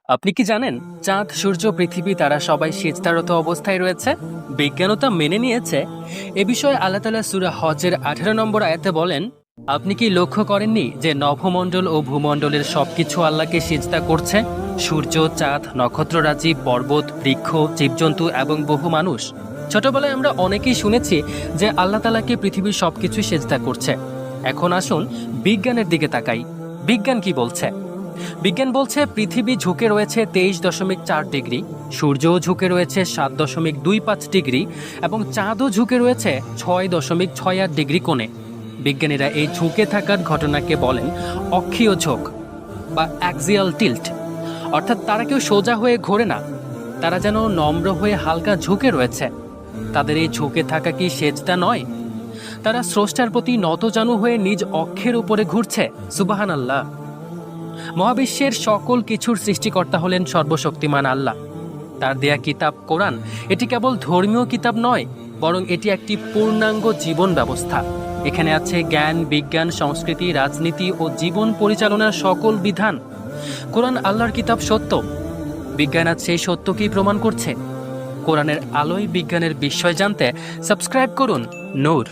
আপনি কি জানেন চাঁদ, সূর্য, পৃথিবী তারা সবাই সিজদারত অবস্থায় রয়েছে? বিজ্ঞানও তা মেনে নিয়েছে। এ বিষয়ে আল্লাহ তাআলা সূরা হজের 18 নম্বর আয়াতে বলেন, আপনি কি লক্ষ্য করেননি যে নভমণ্ডল ও ভূমণ্ডলের সবকিছু আল্লাহকে সিজদা করছে? সূর্য, চাঁদ, নক্ষত্ররাজি, পর্বত, বৃক্ষ, জীবজন্তু এবং বহু মানুষ। ছোটবেলায় আমরা অনেকেই শুনেছি যে আল্লাহ তাআলাকে পৃথিবীর সবকিছু সিজদা করছে। এখন আসুন বিজ্ঞানের দিকে তাকাই। বিজ্ঞান কি বলছে? বিজ্ঞান বলছে পৃথিবী ঝুঁকে রয়েছে 23.4 ডিগ্রি, সূর্যও ঝুঁকে রয়েছে 7.25 ডিগ্রি এবং চাঁদও ঝুঁকে রয়েছে 6.68 ডিগ্রি কোণে। বিজ্ঞানীরা এই ঝুঁকে থাকার ঘটনাকে বলেন অক্ষীয় ঝোঁক বা অ্যাক্সিয়াল টিল্ট। অর্থাৎ তারা কেউ সোজা হয়ে ঘোরে না, তারা যেন নম্র হয়ে হালকা ঝুঁকে রয়েছে। তাদের এই ঝুঁকে থাকা কি সেজদা নয়? তারা স্রষ্টার প্রতি নতজানু হয়ে নিজ অক্ষের উপরে ঘুরছে। সুবহানাল্লাহ। মহাবিশ্বের সকল কিছুর সৃষ্টিকর্তা হলেন সর্বশক্তিমান আল্লাহ। তার দেয়া কিতাব কোরআন এটি কেবল ধর্মীয় কিতাব নয়, বরং এটি একটি পূর্ণাঙ্গ জীবন ব্যবস্থা। এখানে আছে জ্ঞান, বিজ্ঞান, সংস্কৃতি, রাজনীতি ও জীবন পরিচালনার সকল বিধান। কোরআন আল্লাহর কিতাব সত্য, বিজ্ঞান আজ সেই সত্যকেই প্রমাণ করছে। কোরআনের আলোয় বিজ্ঞানের বিস্ময় জানতে সাবস্ক্রাইব করুন নূর।